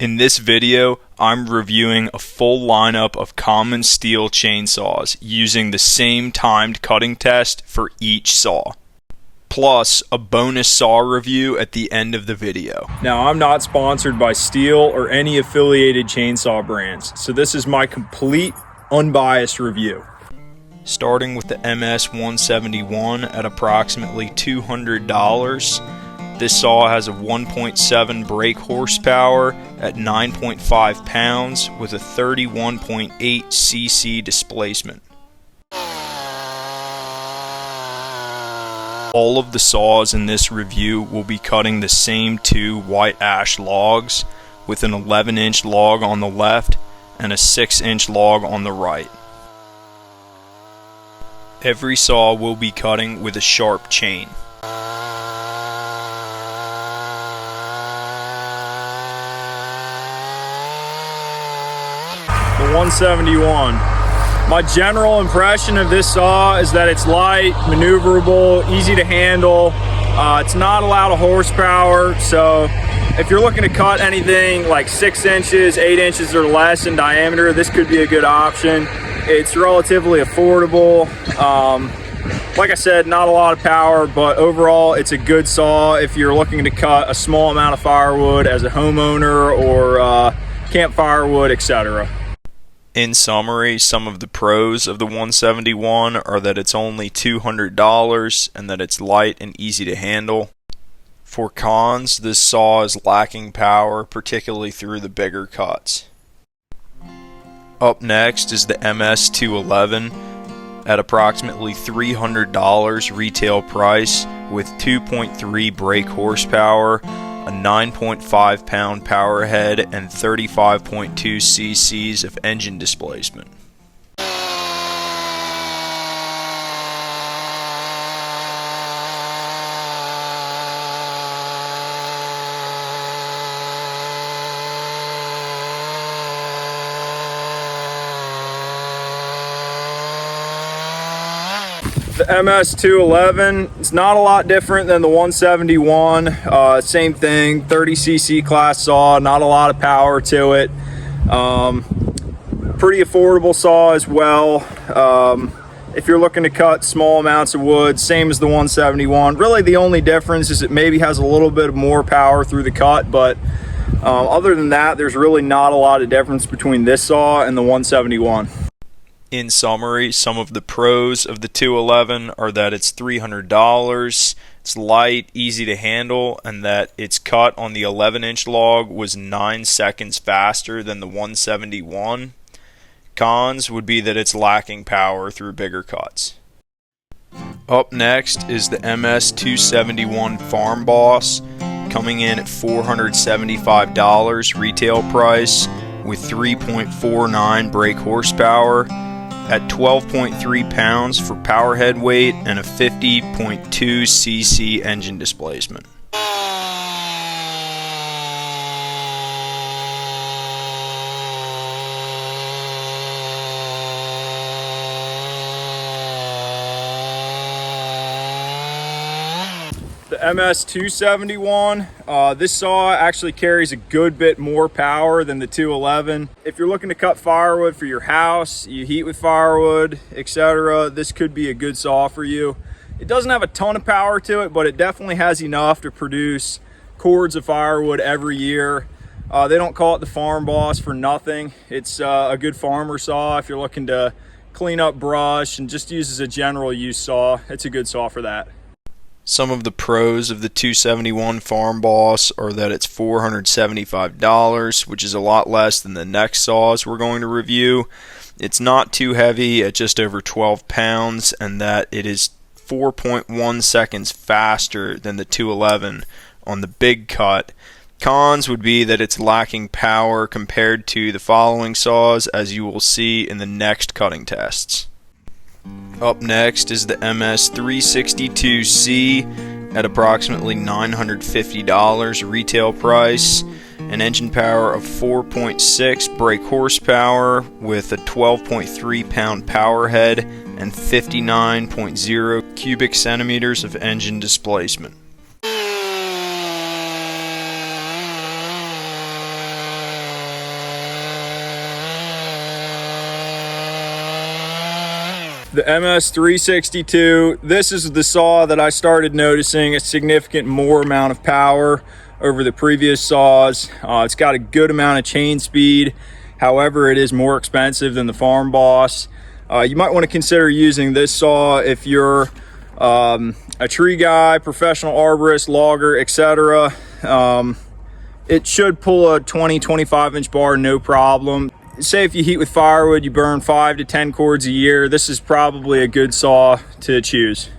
In this video, I'm reviewing a full lineup of common STIHL chainsaws using the same timed cutting test for each saw, plus a bonus saw review at the end of the video. Now, I'm not sponsored by STIHL or any affiliated chainsaw brands, so this is my complete, unbiased review. Starting with the MS-171 at approximately $200. This saw has a 1.7 brake horsepower at 9.5 pounds with a 31.8 cc displacement. All of the saws in this review will be cutting the same two white ash logs with an 11-inch log on the left and a 6-inch log on the right. Every saw will be cutting with a sharp chain. The 171. My general impression of this saw is that it's light, maneuverable, easy to handle. It's not a lot of horsepower, so if you're looking to cut anything like 6 inches, 8 inches or less in diameter, this could be a good option. It's relatively affordable. Like I said, not a lot of power, but overall it's a good saw if you're looking to cut a small amount of firewood as a homeowner or camp firewood, etc. In summary, some of the pros of the 171 are that it's only $200 and that it's light and easy to handle. For cons, this saw is lacking power, particularly through the bigger cuts. Up next is the MS-211 at approximately $300 retail price with 2.3 brake horsepower, a 9.5 pound power head, and 35.2 cc's of engine displacement. The MS-211, it's not a lot different than the 171. Same thing, 30 cc class saw, not a lot of power to it. Pretty affordable saw as well. If you're looking to cut small amounts of wood, same as the 171. Really the only difference is it maybe has a little bit more power through the cut, but other than that, there's really not a lot of difference between this saw and the 171. In summary, some of the pros of the 211 are that it's $300, it's light, easy to handle, and that its cut on the 11-inch log was 9 seconds faster than the 171. Cons would be that it's lacking power through bigger cuts. Up next is the MS-271 Farm Boss, coming in at $475 retail price with 3.49 brake horsepower, at 12.3 pounds for power head weight and a 50.2 cc engine displacement. The MS-271, this saw actually carries a good bit more power than the 211. If you're looking to cut firewood for your house, you heat with firewood, etc., this could be a good saw for you. It doesn't have a ton of power to it, but it definitely has enough to produce cords of firewood every year. They don't call it the Farm Boss for nothing. It's a good farmer saw if you're looking to clean up brush and just use as a general use saw. It's a good saw for that. Some of the pros of the 271 Farm Boss are that it's $475, which is a lot less than the next saws we're going to review. It's not too heavy at just over 12 pounds, and that it is 4.1 seconds faster than the 211 on the big cut. Cons would be that it's lacking power compared to the following saws, as you will see in the next cutting tests. Up next is the MS-362C at approximately $950 retail price, an engine power of 4.6 brake horsepower with a 12.3 pound power head and 59.0 cubic centimeters of engine displacement. The MS362, this is the saw that I started noticing a significant more amount of power over the previous saws. It's got a good amount of chain speed. However, it is more expensive than the Farm Boss. You might want to consider using this saw if you're a tree guy, professional arborist, logger, etc. It should pull a 20-25 inch bar no problem. Say if you heat with firewood, you burn 5 to 10 cords a year, this is probably a good saw to choose.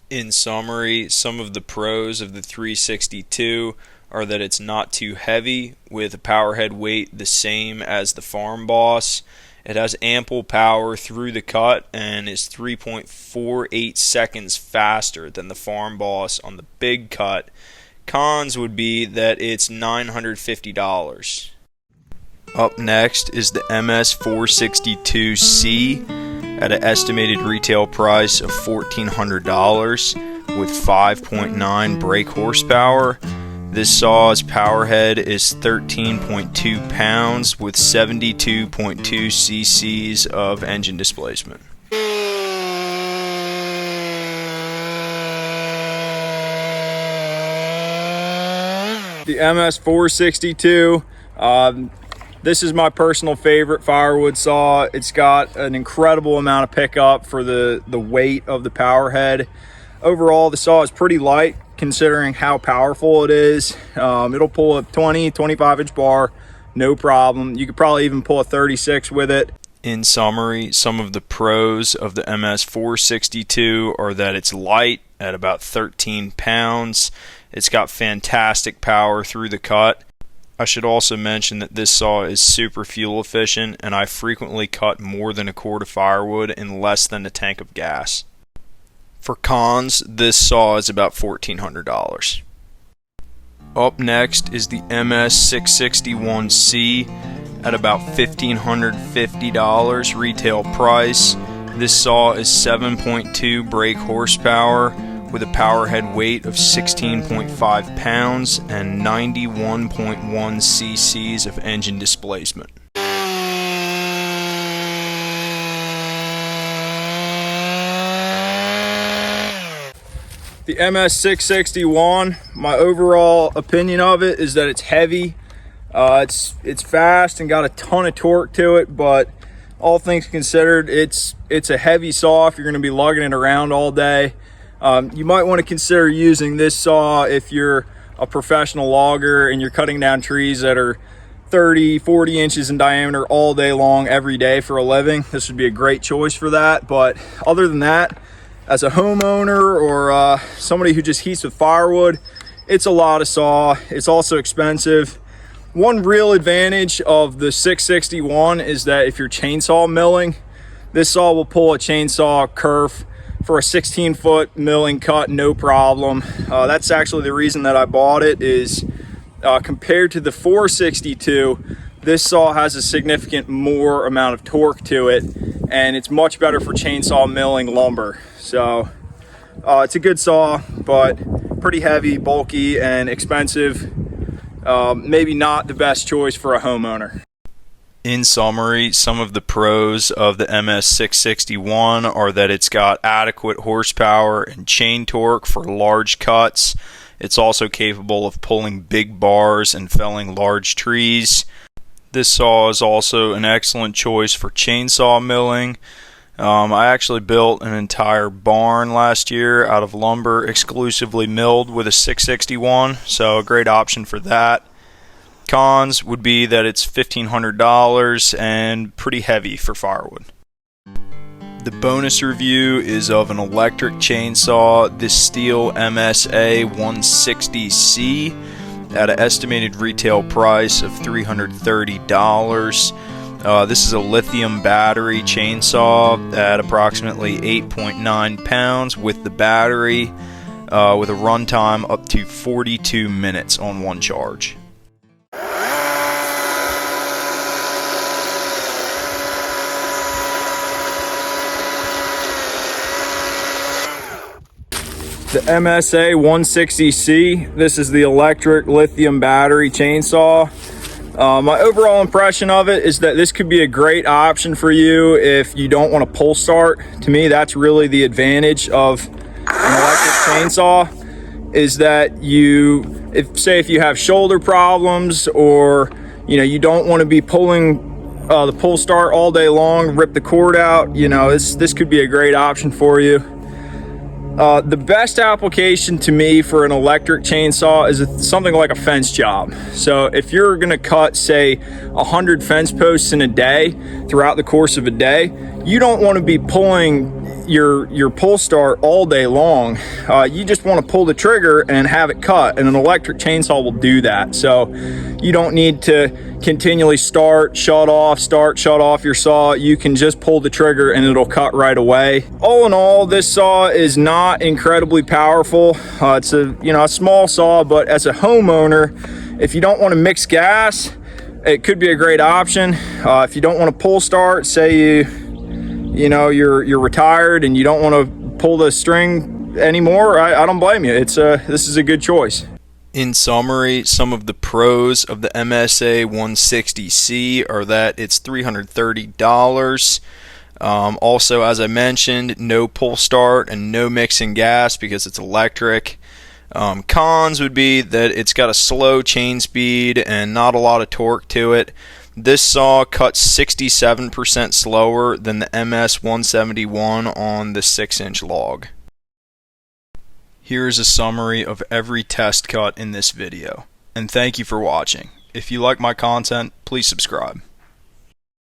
In summary, some of the pros of the 362 are that it's not too heavy with a power head weight the same as the Farm Boss. It has ample power through the cut and is 3.48 seconds faster than the Farm Boss on the big cut. Cons would be that it's $950. Up next is the MS462C at an estimated retail price of $1,400 with 5.9 brake horsepower. This saw's power head is 13.2 pounds with 72.2 cc's of engine displacement. The MS462, this is my personal favorite firewood saw. It's got an incredible amount of pickup for the weight of the power head. Overall, the saw is pretty light considering how powerful it is. It'll pull a 20-25 inch bar, no problem. You could probably even pull a 36 with it. In summary, some of the pros of the MS462 are that it's light at about 13 pounds. It's got fantastic power through the cut. I should also mention that this saw is super fuel efficient, and I frequently cut more than a cord of firewood in less than a tank of gas. For cons, this saw is about $1,400. Up next is the MS661C at about $1,550 retail price. This saw is 7.2 brake horsepower with a power head weight of 16.5 pounds and 91.1 cc's of engine displacement. The MS661, my overall opinion of it is that it's heavy. It's fast and got a ton of torque to it, but all things considered, it's a heavy saw if you're going to be lugging it around all day. You might want to consider using this saw if you're a professional logger and you're cutting down trees that are 30-40 inches in diameter all day long every day for a living. This would be a great choice for that. But other than that, as a homeowner or somebody who just heats with firewood, it's a lot of saw. It's also expensive. One real advantage of the 661 is that if you're chainsaw milling, this saw will pull a chainsaw kerf for a 16-foot milling cut, no problem. That's actually the reason that I bought it. Is compared to the 462, this saw has a significant more amount of torque to it, and it's much better for chainsaw milling lumber. So it's a good saw, but pretty heavy, bulky, and expensive. Maybe not the best choice for a homeowner. In summary, some of the pros of the MS661 are that it's got adequate horsepower and chain torque for large cuts. It's also capable of pulling big bars and felling large trees. This saw is also an excellent choice for chainsaw milling. I actually built an entire barn last year out of lumber exclusively milled with a 661, so a great option for that. Cons would be that it's $1,500 and pretty heavy for firewood. The bonus review is of an electric chainsaw, the STIHL MSA 160C, at an estimated retail price of $330. This is a lithium battery chainsaw at approximately 8.9 pounds with the battery, with a runtime up to 42 minutes on one charge. The MSA 160C, this is the electric lithium battery chainsaw. My overall impression of it is that this could be a great option for you if you don't want to pull start. To me, that's really the advantage of an electric chainsaw, is that if you have shoulder problems, or you don't want to be pulling the pull start all day long, rip the cord out, this could be a great option for you. The best application to me for an electric chainsaw is something like a fence job. So if you're going to cut, say, 100 fence posts in a day throughout the course of a day, you don't want to be pulling your pull start all day long. You just want to pull the trigger and have it cut, and an electric chainsaw will do that. So you don't need to continually start, shut off your saw. You can just pull the trigger and it'll cut right away. All in all, this saw is not incredibly powerful. It's a small saw, but as a homeowner, if you don't want to mix gas, it could be a great option. If you don't want to pull start, say you're retired and you don't want to pull the string anymore, I don't blame you. This is a good choice. In summary, some of the pros of the MSA 160C are that it's $330. Also, as I mentioned, no pull start and no mixing gas because it's electric. Cons would be that it's got a slow chain speed and not a lot of torque to it. This saw cuts 67% slower than the MS 171 on the 6-inch log. Here is a summary of every test cut in this video, and thank you for watching. If you like my content, please subscribe.